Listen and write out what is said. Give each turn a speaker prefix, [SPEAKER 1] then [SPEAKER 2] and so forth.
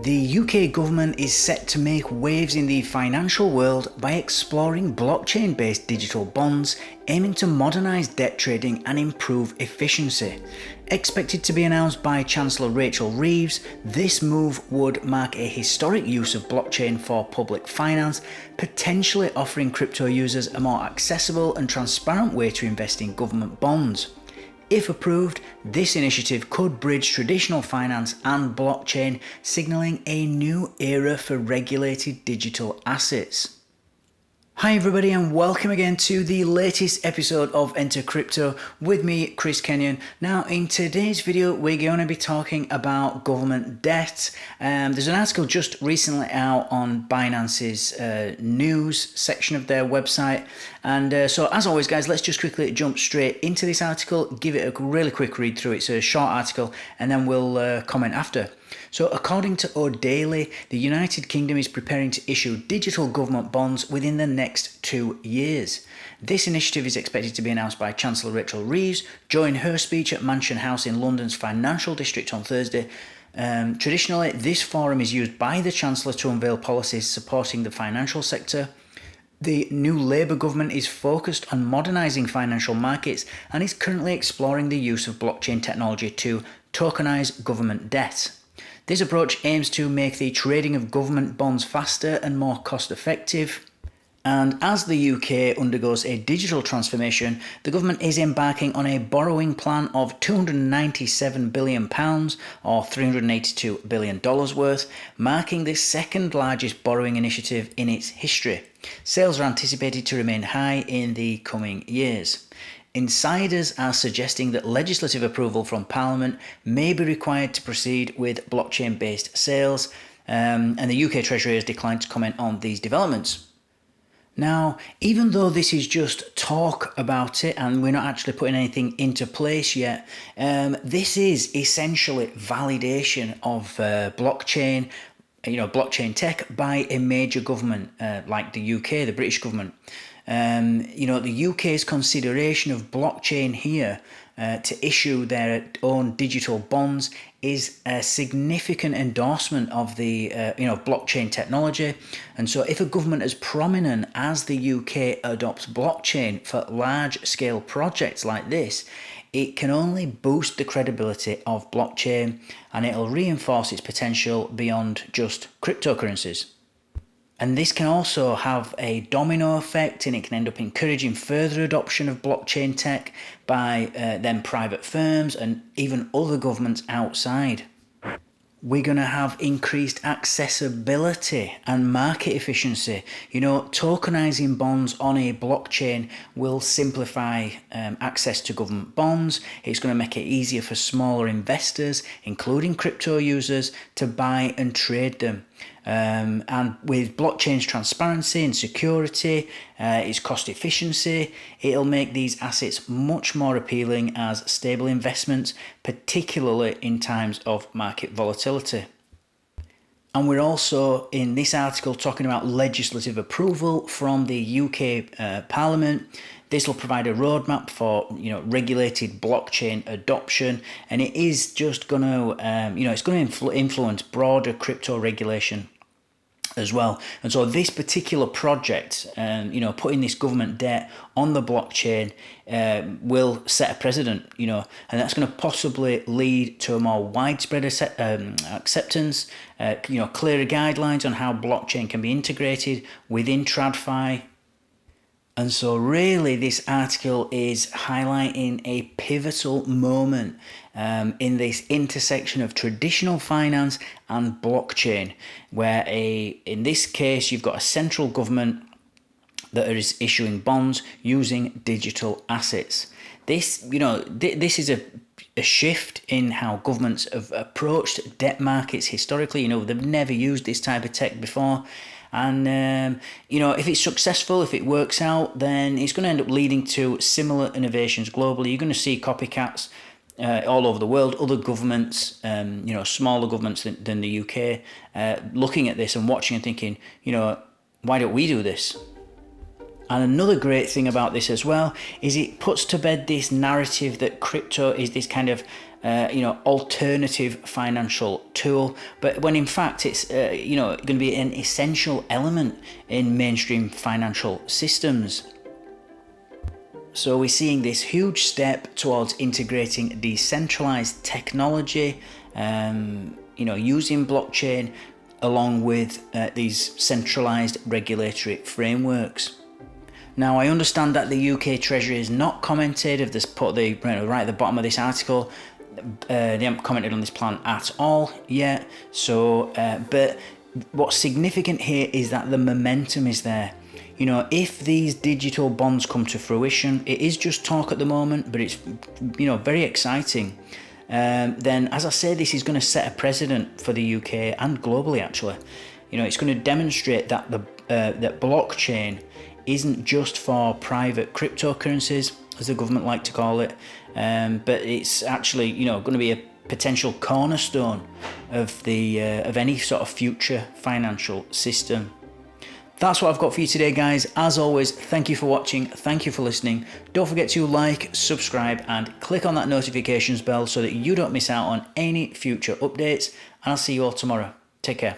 [SPEAKER 1] The UK government is set to make waves in the financial world by exploring blockchain-based digital bonds, aiming to modernise debt trading and improve efficiency. Expected to be announced by Chancellor Rachel Reeves, this move would mark a historic use of blockchain for public finance, potentially offering crypto users a more accessible and transparent way to invest in government bonds. If approved, this initiative could bridge traditional finance and blockchain, signalling a new era for regulated digital assets. Hi everybody and welcome again to the latest episode of Enter Crypto with me, Chris Kenyon. Now in today's video we're going to be talking about government debt. There's an article just recently out on Binance's news section of their website, and so as always guys, let's just quickly jump straight into this article, give it a really quick read through. It's a short article and then we'll comment after. So according to O'Daily, the United Kingdom is preparing to issue digital government bonds within the next 2 years. This initiative is expected to be announced by Chancellor Rachel Reeves during her speech at Mansion House in London's financial district on Thursday. Traditionally, this forum is used by the Chancellor to unveil policies supporting the financial sector. The new Labour government is focused on modernising financial markets and is currently exploring the use of blockchain technology to tokenise government debt. This approach aims to make the trading of government bonds faster and more cost-effective. And as the UK undergoes a digital transformation, the government is embarking on a borrowing plan of £297 billion or $382 billion worth, marking the second largest borrowing initiative in its history. Sales are anticipated to remain high in the coming years. Insiders are suggesting that legislative approval from Parliament may be required to proceed with blockchain-based sales, and the UK Treasury has declined to comment on these developments. Now, even though this is just talk about it and we're not actually putting anything into place yet, this is essentially validation of blockchain, blockchain tech by a major government like the UK, the British government. The UK's consideration of blockchain here to issue their own digital bonds is a significant endorsement of the blockchain technology. And so if a government as prominent as the UK adopts blockchain for large scale projects like this, it can only boost the credibility of blockchain and it'll reinforce its potential beyond just cryptocurrencies. And this can also have a domino effect, and it can end up encouraging further adoption of blockchain tech by then private firms and even other governments outside. We're going to have increased accessibility and market efficiency. Tokenizing bonds on a blockchain will simplify access to government bonds. It's going to make it easier for smaller investors, including crypto users, to buy and trade them. And with blockchain's transparency and security, its cost efficiency, it'll make these assets much more appealing as stable investments, particularly in times of market volatility. And we're also, in this article, talking about legislative approval from the UK Parliament. This will provide a roadmap for regulated blockchain adoption, and it is just going to it's going to influence broader crypto regulation as well. And so this particular project, putting this government debt on the blockchain will set a precedent, and that's going to possibly lead to a more widespread acceptance, clearer guidelines on how blockchain can be integrated within TradFi. And so really this article is highlighting a pivotal moment in this intersection of traditional finance and blockchain, where in this case you've got a central government that is issuing bonds using digital assets. This is a shift in how governments have approached debt markets historically. They've never used this type of tech before. And, if it's successful, if it works out, then it's going to end up leading to similar innovations globally. You're going to see copycats all over the world, other governments, smaller governments than the UK, looking at this and watching and thinking, why don't we do this? And another great thing about this as well is it puts to bed this narrative that crypto is this kind of alternative financial tool, but when in fact it's going to be an essential element in mainstream financial systems. So we're seeing this huge step towards integrating decentralized technology, using blockchain along with these centralized regulatory frameworks. Now, I understand that the UK Treasury has not commented. They've just put right at the bottom of this article. They haven't commented on this plan at all yet. So, but what's significant here is that the momentum is there. If these digital bonds come to fruition, it is just talk at the moment, but it's very exciting. Then, as I say, this is going to set a precedent for the UK and globally. Actually, it's going to demonstrate that that blockchain isn't just for private cryptocurrencies, as the government like to call it, but it's actually going to be a potential cornerstone of any sort of future financial system. That's what I've got for you today, guys. As always, thank you for watching, thank you for listening. Don't forget to like, subscribe, and click on that notifications bell so that you don't miss out on any future updates, and I'll see you all tomorrow. Take care.